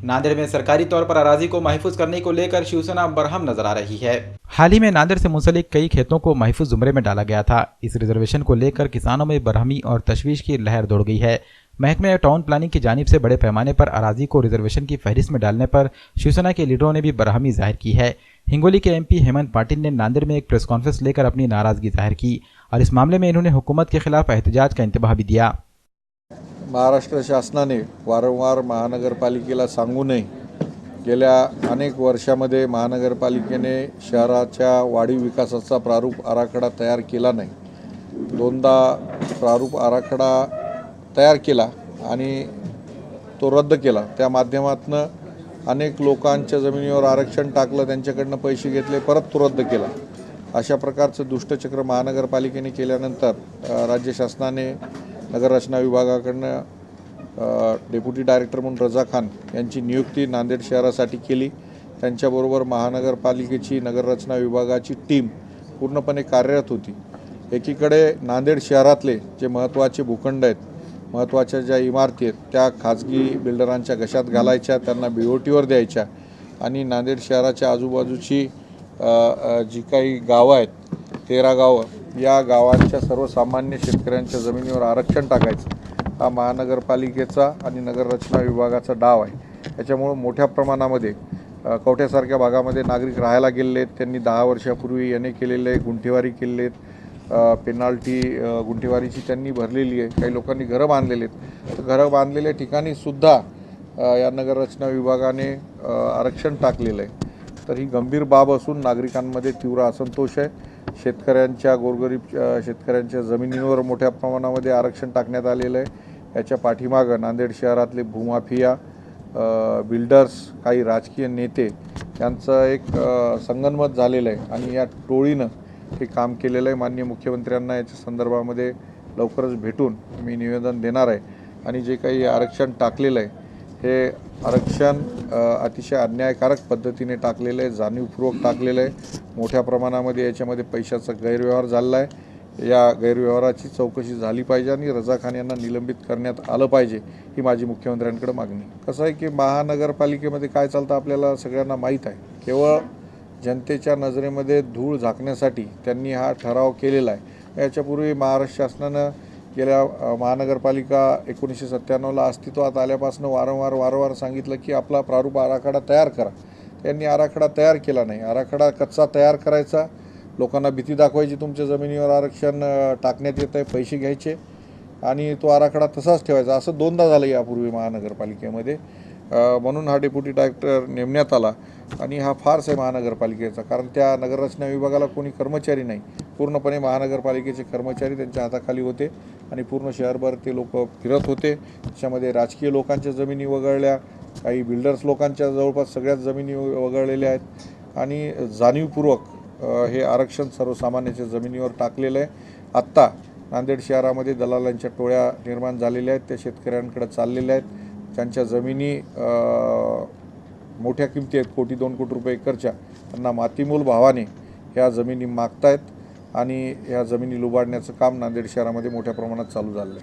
नांदेड़ में सरकारी तौर पर अराजी को महफूज करने को लेकर शिवसेना बरहम नजर आ रही है। हाल ही में नांदेड़ से मुंसलिक कई खेतों को महफूज जुमरे में डाला गया था। इस रिजर्वेशन को लेकर किसानों में बरहमी और तशवीश की लहर दौड़ गई है। महकमे टाउन प्लानिंग की जानिब से बड़े पैमाने पर अराजी को रिजर्वेशन की फहरिस्त में डालने पर शिवसेना के लीडरों ने भी बरहमी जाहिर की है। हिंगोली के MP हेमंत पाटिल ने नांदेड़ में एक प्रेस कॉन्फ्रेंस लेकर अपनी नाराजगी जाहिर की और इस मामले में इन्होंने हुकूमत के खिलाफ एहतजाज का इंतबाह भी दिया। महाराष्ट्र शासनाने वारंवार महानगरपालिकेला सांगूनही गेल्या अनेक वर्षामध्ये महानगरपालिकेने शहराच्या वाढीव विकासाचा प्रारूप आराखडा तयार केला नाही। दोनदा प्रारूप आराखडा तयार केला आणि तो रद्द केला। त्या माध्यमातून अनेक लोकांच्या जमिनीवर आरक्षण टाकलं, त्यांच्याकडनं पैसे घेतले, परत तो रद्द केला। अशा प्रकारचं दुष्टचक्र महानगरपालिकेने केल्यानंतर राज्य शासनाने नगररचना विभागाकडनं डेप्युटी डायरेक्टर म्हणून रजा खान यांची नियुक्ती नांदेड शहरासाठी केली। त्यांच्याबरोबर महानगरपालिकेची नगररचना विभागाची टीम पूर्णपणे कार्यरत होती। एकीकडे नांदेड शहरातले जे महत्त्वाचे भूखंड आहेत, महत्त्वाच्या ज्या इमारती आहेत, त्या खाजगी बिल्डरांच्या घशात घालायच्या, त्यांना BOTवर द्यायच्या आणि नांदेड शहराच्या आजूबाजूची जी काही गावं आहेत, 13 गावं, या गावांच्या सर्वसामान्य शेतकऱ्यांच्या जमिनीवर आरक्षण टाकायचं हा महानगरपालिकेचा आणि नगररचना विभागाचा डाव आहे। त्याच्यामुळे मोठ्या प्रमाणामध्ये कवठ्यासारख्या भागामध्ये नागरिक राहायला गेलेले आहेत। त्यांनी 10 वर्षापूर्वी याने केलेले गुंठेवारी केलेले आहेत, पेनाल्टी गुंठेवारीची त्यांनी भरलेली आहे। काही लोकांनी घरं बांधलेली आहेत। तर घरं बांधलेल्या ठिकाणी सुद्धा या नगररचना विभागाने आरक्षण टाकलेलं आहे। तर ही गंभीर बाब असून नागरिकांमध्ये तीव्र असंतोष आहे। शेतकऱ्यांच्या गोरगरीब शेतकऱ्यांच्या जमिनीवर मोठ्या प्रमाणामध्ये आरक्षण टाकण्यात आलेलं आहे। याच्या पाठीमागं नांदेड शहरातले भूमाफिया, बिल्डर्स, काही राजकीय नेते यांचं एक संगनमत झालेलं आहे आणि या टोळीनं हे काम केलेलं आहे। माननीय मुख्यमंत्र्यांना याच्या संदर्भामध्ये लवकरच भेटून मी निवेदन देणार आहे आणि जे काही आरक्षण टाकलेलं आहे हे आरक्षण अतिशय अन्यायकारक पद्धतीने टाकलेलं आहे, जाणीवपूर्वक टाकलेलं आहे। मोठ्या प्रमाणामध्ये याच्यामध्ये पैशाचा गैरव्यवहार झाला आहे। या गैरव्यवहाराची चौकशी झाली पाहिजे आणि रजा खान यांना निलंबित करण्यात आलं पाहिजे, ही माझी मुख्यमंत्र्यांकडे मागणी। कसं आहे की महानगरपालिकेमध्ये काय चालतं आपल्याला सगळ्यांना माहीत आहे। केवळ जनतेच्या नजरेमध्ये धूळ झाकण्यासाठी त्यांनी हा ठराव केलेला आहे। याच्यापूर्वी महाराष्ट्र शासनानं गेल्या महानगरपालिका 1997ला अस्तित्वात आल्यापासून वारंवार सांगितलं की आपला प्रारूप आराखडा तयार करा। त्यांनी आराखडा तयार केला नाही। आराखडा कच्चा तयार करायचा, लोकांना भीती दाखवायची तुमच्या जमिनीवर आरक्षण टाकण्यात येत आहे, पैसे घ्यायचे आणि तो आराखडा तसाच ठेवायचा। असं दोनदा झालं यापूर्वी महानगरपालिकेमध्ये। म्हणून हा डेप्युटी डायरेक्टर नेमण्यात आला आणि हा फार्स आहे महानगरपालिकेचा, कारण त्या नगररचना विभागाला कोणी कर्मचारी नाही। पूर्णपणे महानगरपालिकेचे कर्मचारी त्यांच्या हाताखाली होते आणि पूर्ण शहरभर ते लोक फिरत होते। त्याच्यामध्ये राजकीय लोकांच्या जमिनी वगळल्या, काही बिल्डर्स लोकांच्या जवळपास सगळ्याच जमिनी वगळलेल्या आहेत आणि जाणीवपूर्वक हे आरक्षण सर्वसामान्यांच्या जमिनीवर टाकलेलं आहे। आत्ता नांदेड शहरामध्ये दलालांच्या टोळ्या निर्माण झालेल्या आहेत, त्या शेतकऱ्यांकडे चाललेल्या आहेत। त्यांच्या जमिनी मोठ्या किमती आहेत, 1 कोटी 2 कोटी रुपये एकरच्या, त्यांना मातीमोल भावाने ह्या जमिनी मागतायत आणि ह्या जमिनी लुबाडण्याचं काम नांदेड शहरामध्ये मोठ्या प्रमाणात चालू झालं आहे।